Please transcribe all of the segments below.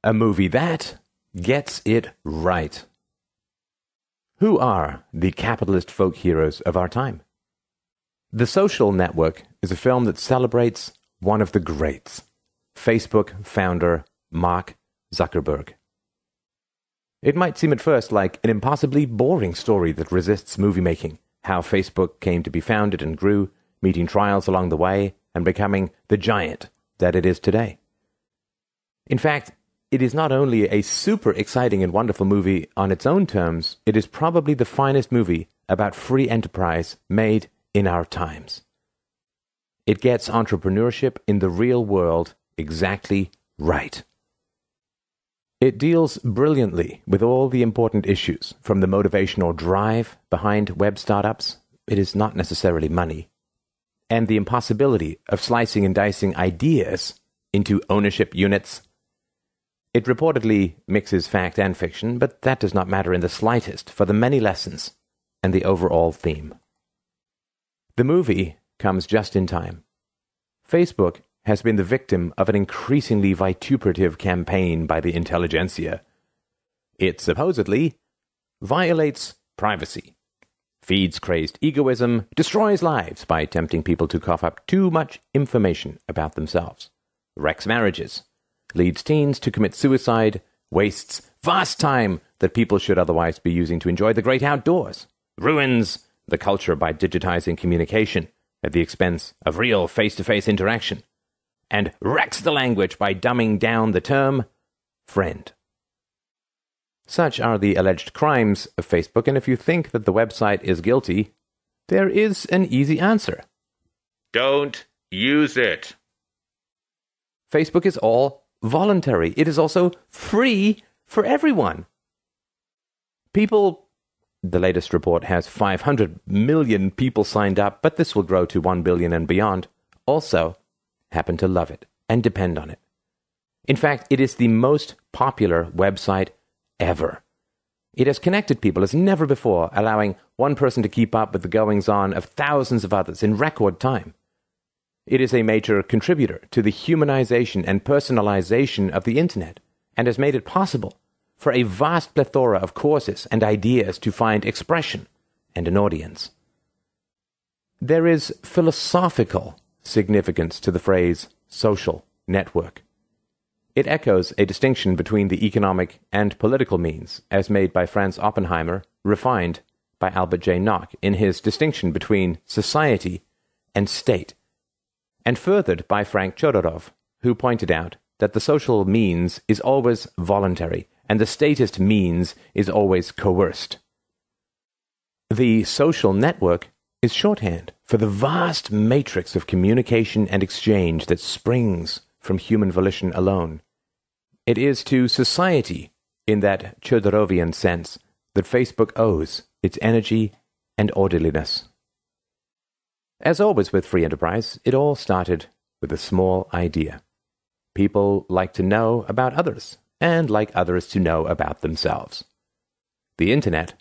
A movie that gets it right. Who are the capitalist folk heroes of our time? The Social Network is a film that celebrates one of the greats, Facebook founder Mark Zuckerberg. It might seem at first like an impossibly boring story that resists movie making, how Facebook came to be founded and grew, meeting trials along the way, and becoming the giant that it is today. In fact, it is not only a super exciting and wonderful movie on its own terms, it is probably the finest movie about free enterprise made in our times. It gets entrepreneurship in the real world exactly right. It deals brilliantly with all the important issues, from the motivational drive behind web startups — it is not necessarily money — and the impossibility of slicing and dicing ideas into ownership units. It reportedly mixes fact and fiction, but that does not matter in the slightest for the many lessons and the overall theme. The movie comes just in time. Facebook has been the victim of an increasingly vituperative campaign by the intelligentsia. It supposedly violates privacy, feeds crazed egoism, destroys lives by tempting people to cough up too much information about themselves, wrecks marriages, leads teens to commit suicide, wastes vast time that people should otherwise be using to enjoy the great outdoors, ruins the culture by digitizing communication at the expense of real face-to-face interaction, and wrecks the language by dumbing down the term friend. Such are the alleged crimes of Facebook, and if you think that the website is guilty, there is an easy answer. Don't use it. Facebook is all voluntary. It is also free for everyone. The latest report has 500 million people signed up, but this will grow to 1 billion and beyond, also happen to love it and depend on it. In fact, it is the most popular website ever. It has connected people as never before, allowing one person to keep up with the goings-on of thousands of others in record time. It is a major contributor to the humanization and personalization of the Internet, and has made it possible for a vast plethora of courses and ideas to find expression and an audience. There is philosophical significance to the phrase social network. It echoes a distinction between the economic and political means, as made by Franz Oppenheimer, refined by Albert J. Nock in his distinction between society and state, and furthered by Frank Chodorov, who pointed out that the social means is always voluntary, and the statist means is always coerced. The social network is shorthand for the vast matrix of communication and exchange that springs from human volition alone. It is to society, in that Chodorovian sense, that Facebook owes its energy and orderliness. As always with free enterprise, it all started with a small idea. People like to know about others, and like others to know about themselves. The Internet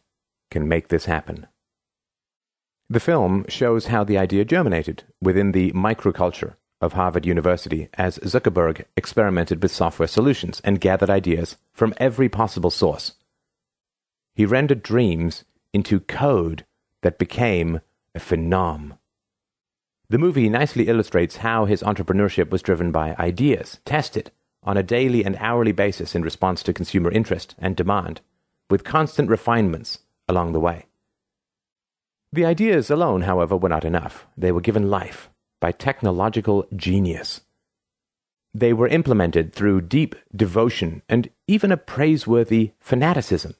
can make this happen. The film shows how the idea germinated within the microculture of Harvard University as Zuckerberg experimented with software solutions and gathered ideas from every possible source. He rendered dreams into code that became a phenom. The movie nicely illustrates how his entrepreneurship was driven by ideas, tested on a daily and hourly basis in response to consumer interest and demand, with constant refinements along the way. The ideas alone, however, were not enough. They were given life by technological genius. They were implemented through deep devotion and even a praiseworthy fanaticism.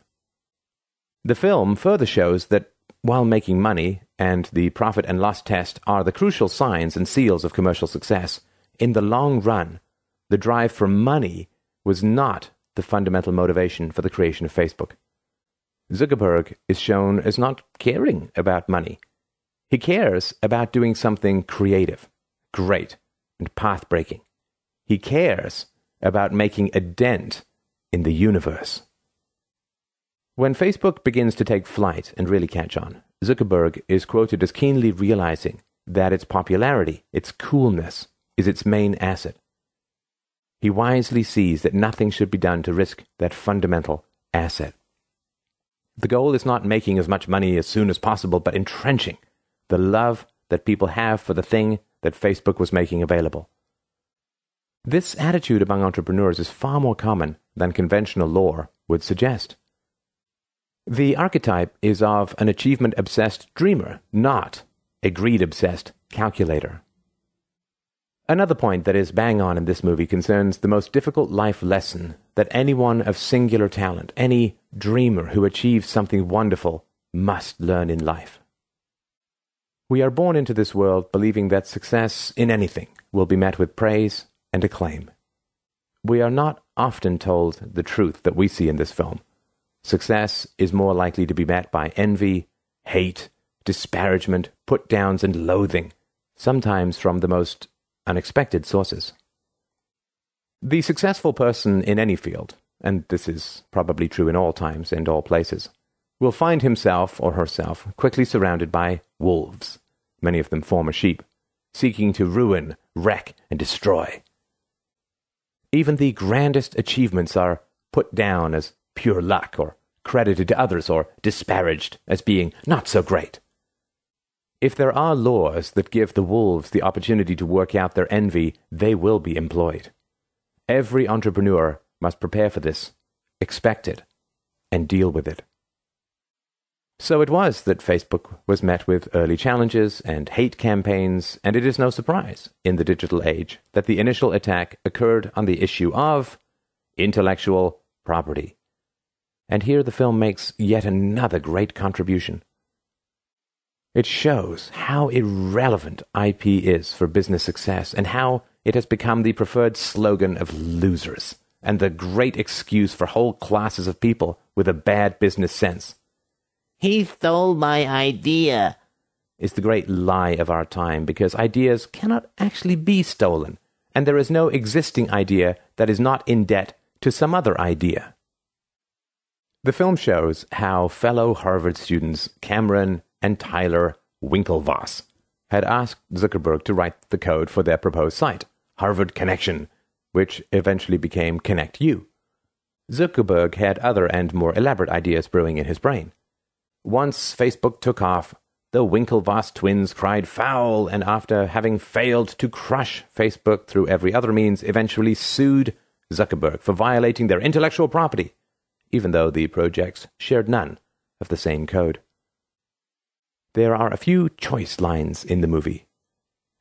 The film further shows that while making money and the profit and loss test are the crucial signs and seals of commercial success, in the long run, the drive for money was not the fundamental motivation for the creation of Facebook. Zuckerberg is shown as not caring about money. He cares about doing something creative, great, and path-breaking. He cares about making a dent in the universe. When Facebook begins to take flight and really catch on, Zuckerberg is quoted as keenly realizing that its popularity, its coolness, is its main asset. he wisely sees that nothing should be done to risk that fundamental asset. The goal is not making as much money as soon as possible, but entrenching the love that people have for the thing that Facebook was making available. This attitude among entrepreneurs is far more common than conventional lore would suggest. The archetype is of an achievement-obsessed dreamer, not a greed-obsessed calculator. Another point that is bang on in this movie concerns the most difficult life lesson that anyone of singular talent, any dreamer who achieves something wonderful, must learn in life. We are born into this world believing that success in anything will be met with praise and acclaim. We are not often told the truth that we see in this film. Success is more likely to be met by envy, hate, disparagement, put-downs, and loathing, sometimes from the most unexpected sources. The successful person in any field, and this is probably true in all times and all places, will find himself or herself quickly surrounded by wolves, many of them former sheep, seeking to ruin, wreck, and destroy. Even the grandest achievements are put down as pure luck, or credited to others, or disparaged as being not so great. If there are laws that give the wolves the opportunity to work out their envy, they will be employed. Every entrepreneur must prepare for this, expect it, and deal with it. So it was that Facebook was met with early challenges and hate campaigns, and it is no surprise in the digital age that the initial attack occurred on the issue of intellectual property. And here the film makes yet another great contribution. It shows how irrelevant IP is for business success and how it has become the preferred slogan of losers and the great excuse for whole classes of people with a bad business sense. "He stole my idea," is the great lie of our time, because ideas cannot actually be stolen, and there is no existing idea that is not in debt to some other idea. The film shows how fellow Harvard students Cameron and Tyler Winklevoss had asked Zuckerberg to write the code for their proposed site, Harvard Connection, which eventually became ConnectU. Zuckerberg had other and more elaborate ideas brewing in his brain. Once Facebook took off, the Winklevoss twins cried foul, and after having failed to crush Facebook through every other means, eventually sued Zuckerberg for violating their intellectual property, even though the projects shared none of the same code. There are a few choice lines in the movie.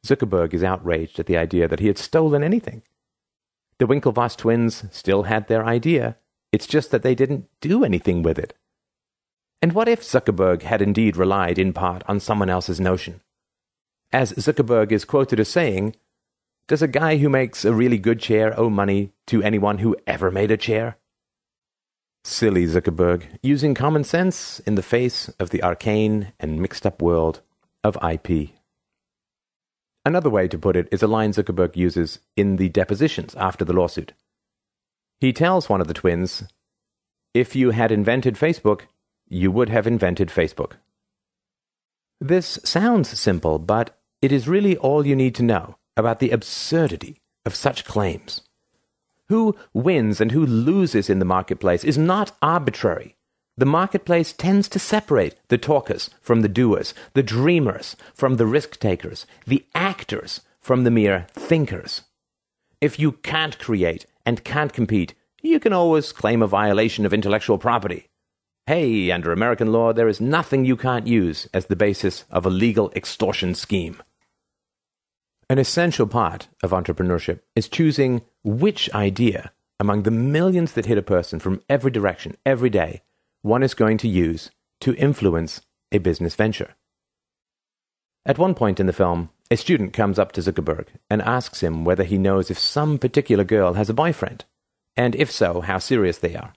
Zuckerberg is outraged at the idea that he had stolen anything. The Winklevoss twins still had their idea, it's just that they didn't do anything with it. And what if Zuckerberg had indeed relied in part on someone else's notion? As Zuckerberg is quoted as saying, "Does a guy who makes a really good chair owe money to anyone who ever made a chair?" Silly Zuckerberg, using common sense in the face of the arcane and mixed-up world of IP. Another way to put it is a line Zuckerberg uses in the depositions after the lawsuit. He tells one of the twins, "If you had invented Facebook, you would have invented Facebook." This sounds simple, but it is really all you need to know about the absurdity of such claims. Who wins and who loses in the marketplace is not arbitrary. The marketplace tends to separate the talkers from the doers, the dreamers from the risk-takers, the actors from the mere thinkers. If you can't create and can't compete, you can always claim a violation of intellectual property. Hey, under American law, there is nothing you can't use as the basis of a legal extortion scheme. An essential part of entrepreneurship is choosing which idea, among the millions that hit a person from every direction, every day, one is going to use to influence a business venture. At one point in the film, a student comes up to Zuckerberg and asks him whether he knows if some particular girl has a boyfriend, and if so, how serious they are.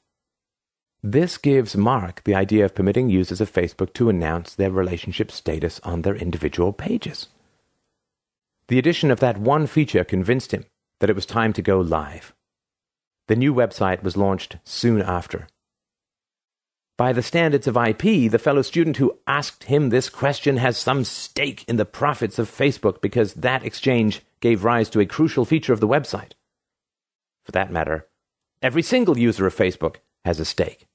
This gives Mark the idea of permitting users of Facebook to announce their relationship status on their individual pages. The addition of that one feature convinced him that it was time to go live. The new website was launched soon after. By the standards of IP, the fellow student who asked him this question has some stake in the profits of Facebook because that exchange gave rise to a crucial feature of the website. for that matter, every single user of Facebook has a stake.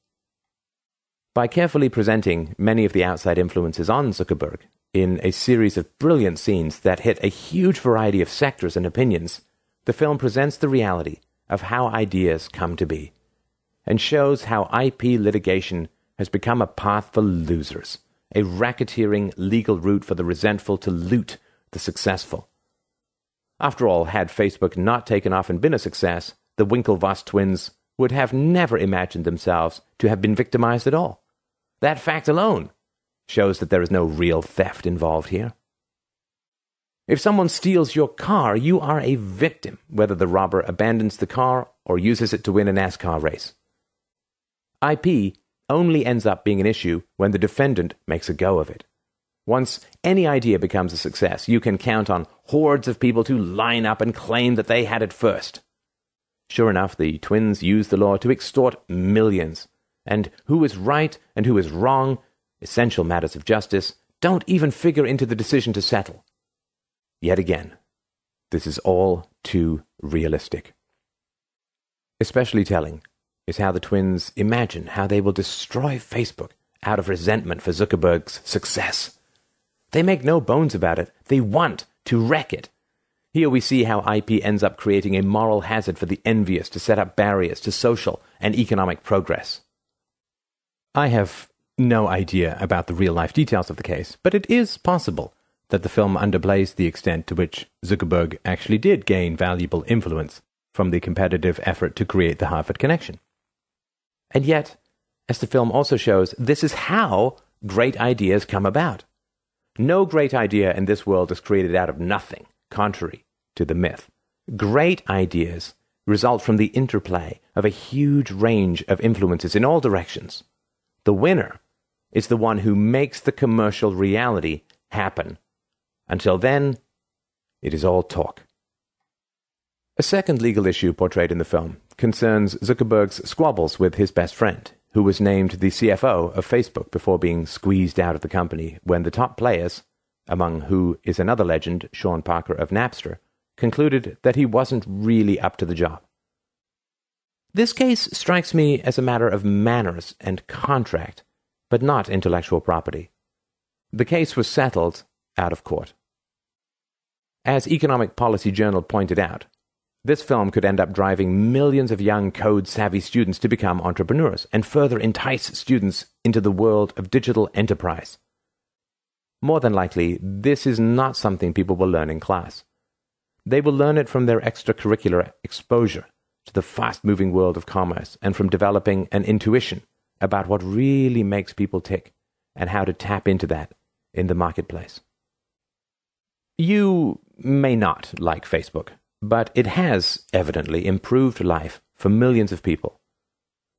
By carefully presenting many of the outside influences on Zuckerberg in a series of brilliant scenes that hit a huge variety of sectors and opinions, the film presents the reality of how ideas come to be, and shows how IP litigation has become a path for losers, a racketeering legal route for the resentful to loot the successful. After all, had Facebook not taken off and been a success, the Winklevoss twins would have never imagined themselves to have been victimized at all. That fact alone shows that there is no real theft involved here. If someone steals your car, you are a victim, whether the robber abandons the car or uses it to win a NASCAR race. IP only ends up being an issue when the defendant makes a go of it. Once any idea becomes a success, you can count on hordes of people to line up and claim that they had it first. Sure enough, the twins use the law to extort millions, and who is right and who is wrong, essential matters of justice, don't even figure into the decision to settle. Yet again, this is all too realistic. Especially telling is how the twins imagine how they will destroy Facebook out of resentment for Zuckerberg's success. They make no bones about it. They want to wreck it. Here we see how IP ends up creating a moral hazard for the envious to set up barriers to social and economic progress. I have no idea about the real-life details of the case, but it is possible that the film underplays the extent to which Zuckerberg actually did gain valuable influence from the competitive effort to create the Harvard connection. And yet, as the film also shows, this is how great ideas come about. No great idea in this world is created out of nothing, contrary to the myth. Great ideas result from the interplay of a huge range of influences in all directions. The winner is the one who makes the commercial reality happen. Until then, it is all talk. A second legal issue portrayed in the film concerns Zuckerberg's squabbles with his best friend, who was named the CFO of Facebook before being squeezed out of the company when the top players, among who is another legend, Sean Parker of Napster, concluded that he wasn't really up to the job. This case strikes me as a matter of manners and contract, but not intellectual property. The case was settled out of court. As Economic Policy Journal pointed out, this film could end up driving millions of young code-savvy students to become entrepreneurs and further entice students into the world of digital enterprise. More than likely, this is not something people will learn in class. They will learn it from their extracurricular exposure to the fast-moving world of commerce and from developing an intuition about what really makes people tick and how to tap into that in the marketplace. You may not like Facebook, but it has evidently improved life for millions of people.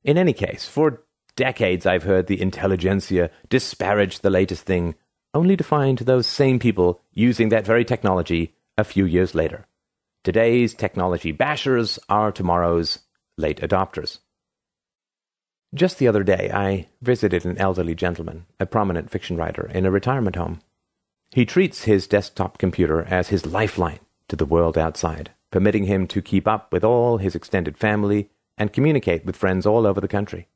In any case, for decades I've heard the intelligentsia disparage the latest thing, only to find those same people using that very technology a few years later. Today's technology bashers are tomorrow's late adopters. Just the other day, I visited an elderly gentleman, a prominent fiction writer, in a retirement home. He treats his desktop computer as his lifeline to the world outside, permitting him to keep up with all his extended family and communicate with friends all over the country.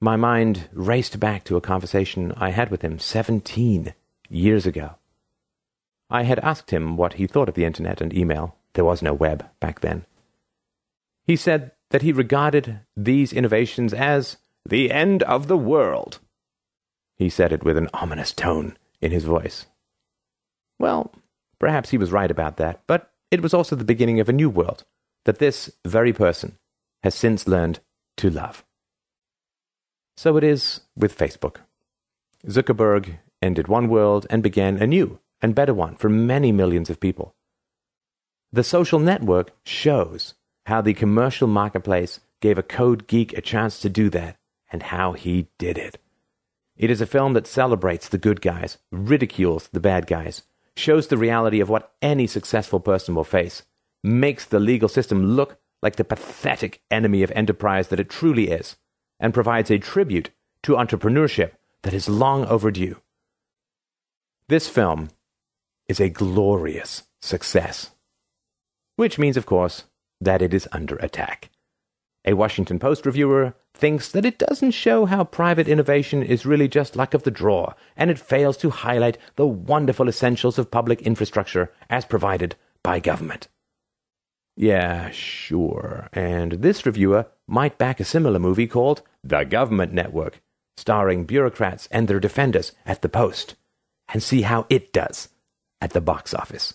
My mind raced back to a conversation I had with him 17 years ago. I had asked him what he thought of the internet and email. There was no web back then. He said that he regarded these innovations as the end of the world. He said it with an ominous tone in his voice. Well, perhaps he was right about that, but it was also the beginning of a new world that this very person has since learned to love. So it is with Facebook. Zuckerberg ended one world and began a new and better one for many millions of people. The social network shows how the commercial marketplace gave a code geek a chance to do that, and how he did it. It is a film that celebrates the good guys, ridicules the bad guys, shows the reality of what any successful person will face, makes the legal system look like the pathetic enemy of enterprise that it truly is, and provides a tribute to entrepreneurship that is long overdue. This film is a glorious success. Which means, of course, that it is under attack. A Washington Post reviewer thinks that it doesn't show how private innovation is really just luck of the draw, and it fails to highlight the wonderful essentials of public infrastructure as provided by government. Yeah, sure. And this reviewer might back a similar movie called The Government Network, starring bureaucrats and their defenders at the Post, and see how it does at the box office.